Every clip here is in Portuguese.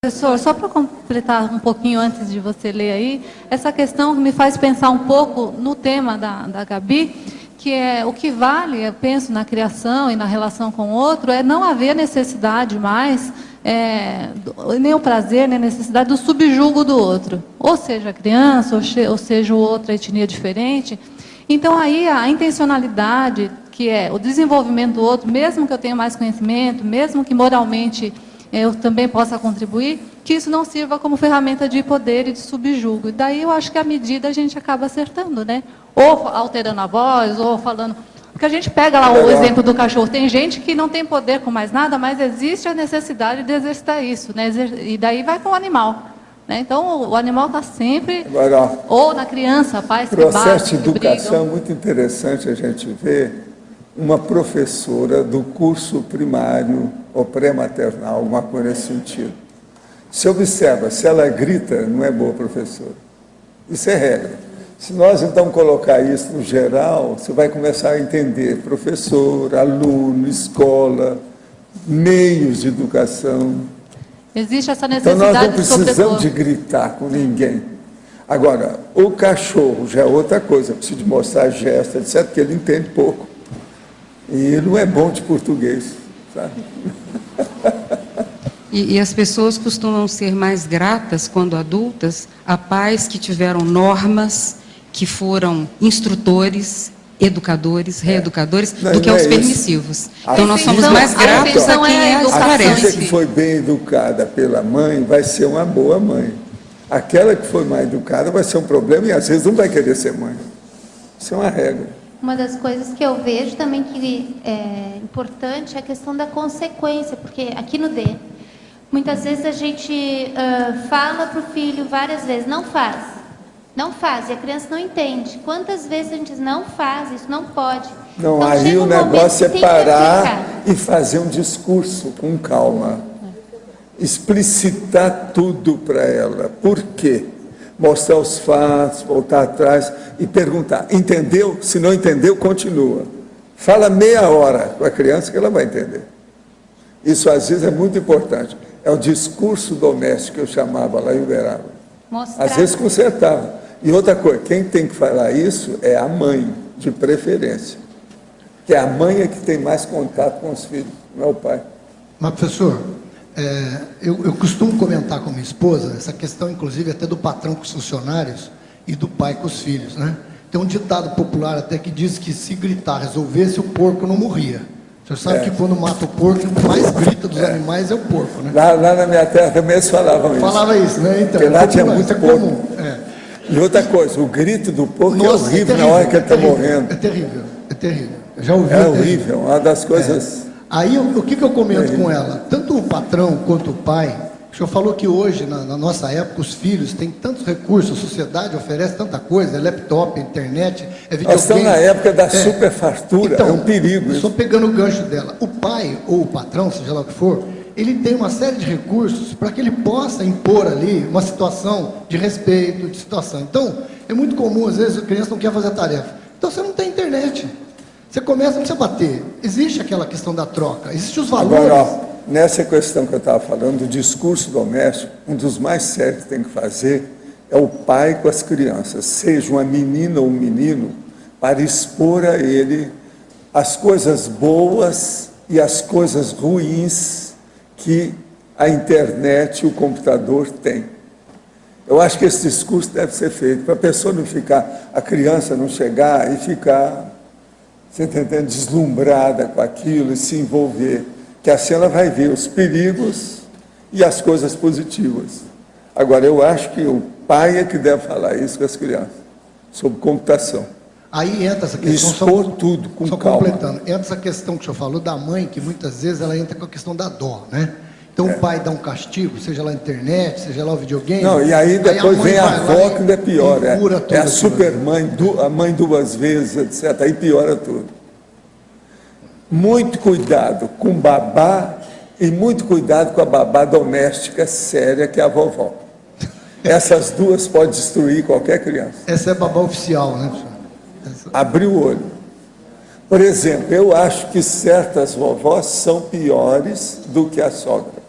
Professor, só para completar um pouquinho antes de você ler aí, essa questão me faz pensar um pouco no tema da Gabi, que é o que vale, eu penso, na criação e na relação com o outro, é não haver necessidade mais, nem o prazer, nem a necessidade do subjugo do outro. Ou seja, a criança, ou seja, outra etnia diferente. Então, aí, a intencionalidade, que é o desenvolvimento do outro, mesmo que eu tenha mais conhecimento, mesmo que moralmente eu também possa contribuir, que isso não sirva como ferramenta de poder e de subjugo. E daí eu acho que a medida a gente acaba acertando, né? Ou alterando a voz, ou falando... Porque a gente pega lá o exemplo do cachorro. Tem gente que não tem poder com mais nada, mas existe a necessidade de exercitar isso, né? E daí vai com o animal. Né? Então, o animal está sempre... Agora, ou na criança, pais que batem, processo de educação é muito interessante a gente ver uma professora do curso primário ou pré-maternal, alguma coisa nesse sentido. Se observa, se ela grita, não é boa professora. Isso é regra. Se nós, então, colocar isso no geral, você vai começar a entender professor, aluno, escola, meios de educação. Existe essa Então, necessidade nós não precisamos de gritar com ninguém. Agora, o cachorro já é outra coisa, precisa de mostrar gesto, etc., porque ele entende pouco. E ele não é bom de português, sabe? E as pessoas costumam ser mais gratas, quando adultas, a pais que tiveram normas, que foram instrutores, educadores, reeducadores, do que aos permissivos. Então, nós somos mais gratos a quem A filha que esclarece. foi bem educada pela mãe vai ser uma boa mãe. Aquela que foi mal educada vai ser um problema e, às vezes, não vai querer ser mãe. Isso é uma regra. Uma das coisas que eu vejo também que é importante é a questão da consequência, porque aqui no D, muitas vezes a gente fala para o filho várias vezes, não faz, e a criança não entende. Quantas vezes a gente diz, não faz, isso não pode. Não, então, aí o negócio é tem que parar e fazer um discurso com calma. Explicitar tudo para ela. Por quê? Mostrar os fatos, voltar atrás e perguntar. Entendeu? Se não entendeu, continua. Fala meia hora com a criança que ela vai entender. Isso, às vezes, é muito importante. É o discurso doméstico que eu chamava lá em Uberaba. Às vezes consertava. E outra coisa, quem tem que falar isso é a mãe, de preferência. Que a mãe é que tem mais contato com os filhos, não é o pai. Mas, professor, eu costumo comentar com minha esposa essa questão, inclusive, até do patrão com os funcionários e do pai com os filhos, né? Tem um ditado popular até que diz que se gritar resolvesse, o porco não morria. O senhor sabe que quando mata o porco, o que mais grita dos animais é o porco, né? Lá na minha terra também eles falavam isso. Falava isso, né? Então, porque lá tinha muito porco. Comum. E outra coisa, o grito do porco é horrível na hora que ele está morrendo. É terrível, é terrível. Eu já ouvi. É horrível, uma das coisas... Aí, o que eu comento com ela? Tanto o patrão quanto o pai, o senhor falou que hoje, na nossa época, os filhos têm tantos recursos, a sociedade oferece tanta coisa, laptop, internet, videogame. Nós estamos na época da superfartura, então, é um perigo. Só pegando o gancho dela, o pai ou o patrão, seja lá o que for, ele tem uma série de recursos para que ele possa impor ali uma situação de respeito, de situação. Então, é muito comum, às vezes, a criança não quer fazer a tarefa. Então, você não tem internet. Você começa, não precisa bater. Existe aquela questão da troca, existem os valores. Agora, nessa questão que eu estava falando, do discurso doméstico, um dos mais sérios que tem que fazer é o pai com as crianças, seja uma menina ou um menino, para expor a ele as coisas boas e as coisas ruins que a internet e o computador têm. Eu acho que esse discurso deve ser feito, para a pessoa não ficar, a criança não chegar e ficar... Você está entendendo? Deslumbrada com aquilo e se envolver. Que assim ela vai ver os perigos e as coisas positivas. Agora, eu acho que o pai é que deve falar isso com as crianças, sobre computação. Aí entra essa questão... Expor tudo com calma. Completando, entra essa questão que o senhor falou da mãe, que muitas vezes ela entra com a questão da dó, né? Então o pai dá um castigo, seja lá a internet, seja lá o videogame. Não, e aí depois vem a avó que ainda é pior. É a supermãe, a mãe duas vezes, etc. Aí piora tudo. Muito cuidado com babá e muito cuidado com a babá doméstica séria, que é a vovó. Essas duas podem destruir qualquer criança. Essa é a babá oficial, né, professor? Abrir o olho. Por exemplo, eu acho que certas vovós são piores do que a sogra.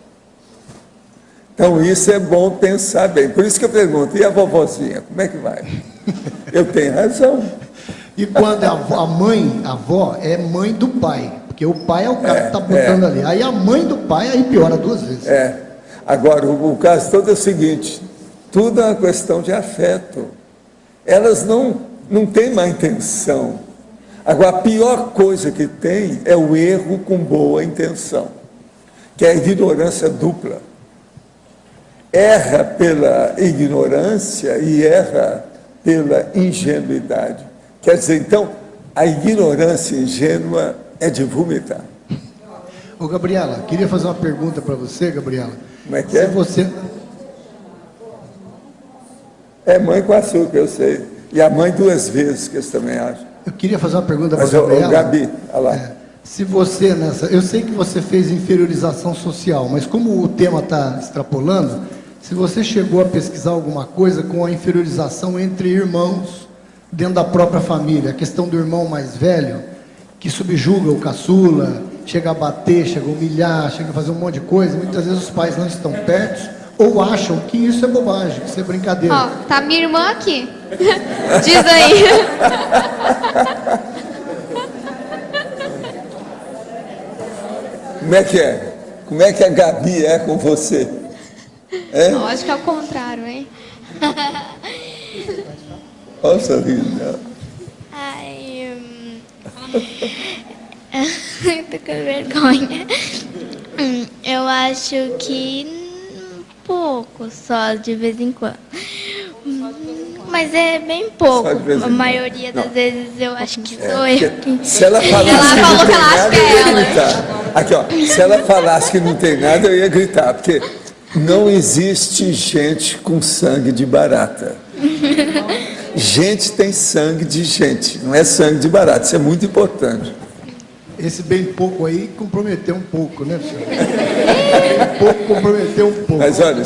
Então, isso é bom pensar bem. Por isso que eu pergunto, e a vovozinha, como é que vai? Eu tenho razão. E quando a mãe, a avó, é mãe do pai, porque o pai é o cara que está botando ali. Aí a mãe do pai, aí piora 2 vezes. Agora, o caso todo é o seguinte, tudo é uma questão de afeto. Elas não têm má intenção. Agora, a pior coisa que tem é o erro com boa intenção, que é a ignorância dupla. Erra pela ignorância e erra pela ingenuidade. Quer dizer, então, a ignorância ingênua é de vomitar. Ô, Gabriela, queria fazer uma pergunta para você, Gabriela. Como é que é? Se você... É mãe com açúcar, eu sei. E a mãe 2 vezes, que eles também acham. Eu queria fazer uma pergunta para a Mas, Gabriela. Gabi, olha lá. Se você, eu sei que você fez inferiorização social, mas como o tema está extrapolando, se você chegou a pesquisar alguma coisa com a inferiorização entre irmãos dentro da própria família, a questão do irmão mais velho, que subjuga o caçula, chega a bater, chega a humilhar, chega a fazer um monte de coisa, muitas vezes os pais não estão perto ou acham que isso é bobagem, que isso é brincadeira. Ó, tá minha irmã aqui. Diz aí. Como é que é? Como é que a Gabi é com você? Não, acho que é o contrário, hein? Olha o sorriso dela. Ai, tô com vergonha. Eu acho que pouco, só de vez em quando. Mas é bem pouco. A maioria das vezes eu acho que sou eu. Se ela falasse que não tem nada, eu ia gritar. Aqui, ó. Se ela falasse que não tem nada, eu ia gritar, porque não existe gente com sangue de barata. Gente tem sangue de gente, não é sangue de barata. Isso é muito importante. Esse bem pouco aí comprometeu um pouco, né, senhor? Bem pouco comprometeu um pouco. Mas olha,